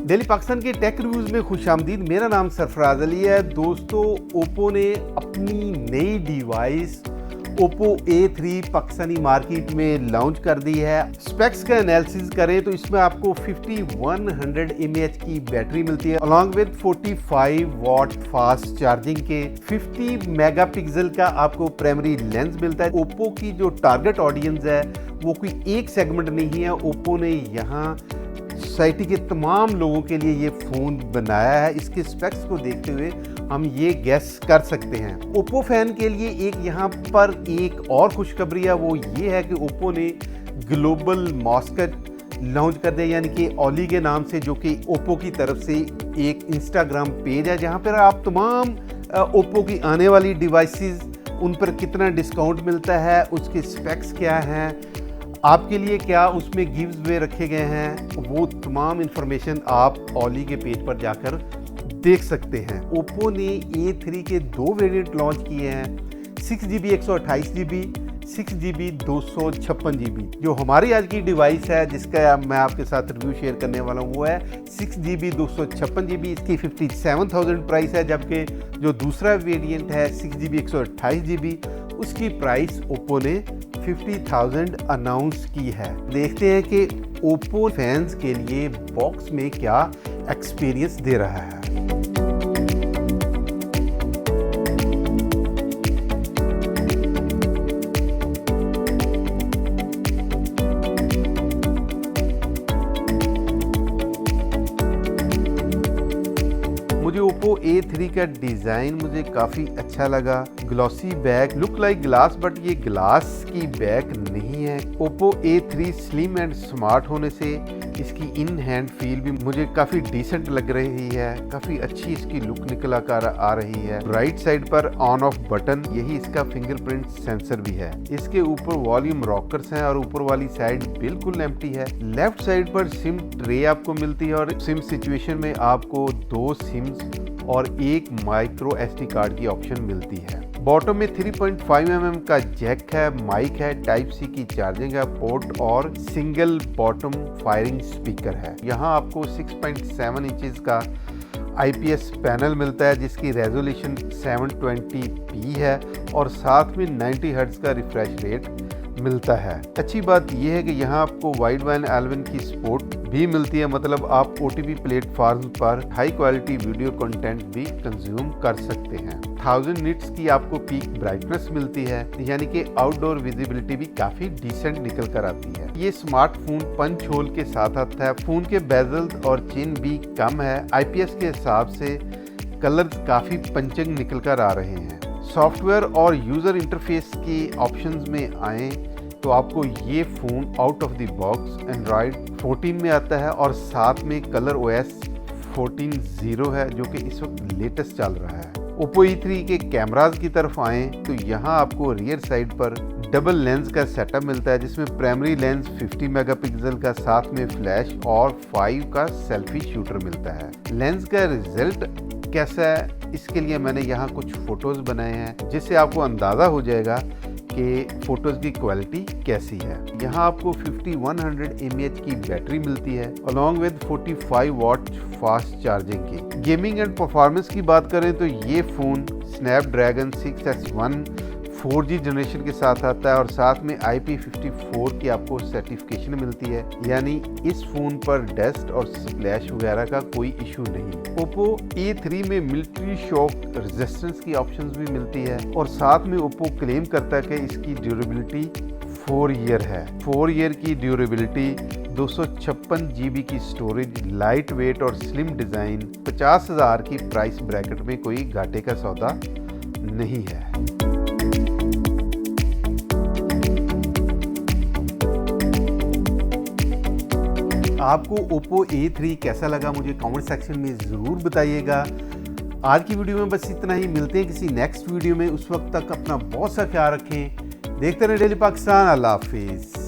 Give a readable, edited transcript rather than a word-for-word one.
Daily Pakistan के take reviews में खुशामदीद। मेरा नाम सरफराज अली है। दोस्तों, ओप्पो ने अपनी नई device Oppo A3 Pakistani market में लॉन्च कर दी है। स्पेक्स का एनालिसिस करें तो इसमें आपको 5100 mAh की बैटरी मिलती है along with 45 watt fast charging के 50 मेगापिक्सल का आपको प्राइमरी लेंस मिलता है। ओप्पो की जो टारगेट ऑडियंस है वो कोई एक सेगमेंट नहीं है। ओप्पो ने यहाँ सोसाइटी के तमाम लोगों के लिए ये फ़ोन बनाया है। इसके स्पेक्स को देखते हुए हम ये गैस कर सकते हैं। ओप्पो फैन के लिए एक यहाँ पर एक और खुशखबरी है, वो ये है कि ओप्पो ने ग्लोबल मास्कट लॉन्च कर दिया, यानी कि ओली के नाम से, जो कि ओप्पो की तरफ से एक इंस्टाग्राम पेज है जहाँ पर आप तमाम ओप्पो की आने वाली डिवाइसेस उन पर कितना डिस्काउंट मिलता है, उसके स्पेक्स क्या हैं, आपके लिए क्या उसमें गिव्स वे रखे गए हैं, वो तमाम इंफॉर्मेशन आप ओली के पेज पर जाकर देख सकते हैं। ओप्पो ने A3 के दो वेरिएंट लॉन्च किए हैं, 6GB 128GB, 6GB 256GB। जो हमारी आज की डिवाइस है जिसका मैं आपके साथ रिव्यू शेयर करने वाला हूँ वो है 6GB 256GB। इसकी 57,000 प्राइस है, जबकि जो दूसरा वेरिएंट है 6GB 128GB उसकी प्राइस ओप्पो ने 50,000 अनाउंस की है। देखते हैं कि ओप्पो फैंस के लिए बॉक्स में क्या एक्सपीरियंस दे रहा है। मुझे ओप्पो A3 का डिज़ाइन मुझे काफ़ी अच्छा लगा। Glossy back, look like glass, but ये ग्लास की बैक नहीं है। Oppo A3 slim and smart होने से इसकी इन हैंड फील भी मुझे काफ़ी डिसेंट लग रही है। काफ़ी अच्छी इसकी लुक निकल कर आ रही है। राइट साइड पर ऑन ऑफ बटन, यही इसका फिंगरप्रिंट सेंसर भी है। इसके ऊपर वॉल्यूम रॉकर्स हैं और ऊपर वाली साइड बिल्कुल एम्प्टी है। लेफ्ट साइड पर सिम ट्रे आपको मिलती है और सिम सिचुएशन में आपको 2 सिम्स और एक माइक्रो SD कार्ड की ऑप्शन मिलती है। बॉटम में 3.5 mm का जैक है, माइक है, टाइप C की चार्जिंग है, पोर्ट और सिंगल बॉटम फायरिंग स्पीकर है। यहाँ आपको 6.7 इंचेस का IPS पैनल मिलता है जिसकी रेजोल्यूशन 720p है और साथ में 90 हर्ट्ज का रिफ्रेश रेट मिलता है। अच्छी बात यह है कि यहाँ आपको वाइड बैंड L1 की सपोर्ट भी मिलती है, मतलब आप OTT प्लेटफॉर्म पर हाई क्वालिटी वीडियो कंटेंट भी कंज्यूम कर सकते हैं। 1000 निट्स की आपको पीक ब्राइटनेस मिलती है, यानी कि आउटडोर विजिबिलिटी भी काफ़ी डिसेंट निकल कर आती है। ये स्मार्टफोन पंच होल के साथ आता है। फ़ोन के बेजल और चिन भी कम है। IPS के हिसाब से कलर्स काफ़ी पंचिंग निकल कर आ रहे हैं। सॉफ्टवेयर और यूज़र इंटरफेस के ऑप्शंस में आएँ तो आपको ये phone out of the box Android 14 में आता है और साथ में कलर OS 14.0 है जो कि इस वक्त लेटेस्ट चल रहा है। ओप्पो E3 के कैमराज की तरफ आएँ तो यहाँ आपको रियर साइड पर डबल लेंस का सेटअप मिलता है जिसमें प्राइमरी लेंस 50 मेगापिक्सल का, साथ में फ्लैश और 5 का सेल्फी शूटर मिलता है। लेंस का रिजल्ट कैसा है इसके लिए मैंने यहाँ कुछ फ़ोटोज़ बनाए हैं जिससे आपको अंदाज़ा हो जाएगा कि फ़ोटोज़ की क्वालिटी कैसी है। यहाँ आपको 5100 mAh की बैटरी मिलती है along with 45 watt fast charging की। गेमिंग एंड परफॉर्मेंस की बात करें तो ये phone Snapdragon 6S1 4G generation के साथ आता है और साथ में IP54 की आपको सर्टिफिकेशन मिलती है, यानी इस फ़ोन पर डस्ट और स्प्लैश वगैरह का कोई इशू नहीं। ओप्पो A3 में मिलिट्री शॉक रेजिस्टेंस की ऑप्शंस भी मिलती है और साथ में ओप्पो क्लेम करता है कि इसकी ड्यूरेबिलिटी 4 ईयर है। 4 ईयर की ड्यूरेबिलिटी, 256GB की स्टोरेज, लाइट वेट और स्लिम डिज़ाइन, 50,000 की प्राइस ब्रैकेट में कोई घाटे का सौदा नहीं है। आपको ओप्पो A3 कैसा लगा मुझे कमेंट सेक्शन में ज़रूर बताइएगा। आज की वीडियो में बस इतना ही। मिलते हैं किसी नेक्स्ट वीडियो में। उस वक्त तक अपना बहुत सा ख्याल रखें। देखते रहें डेली पाकिस्तान। अल्लाह हाफिज़।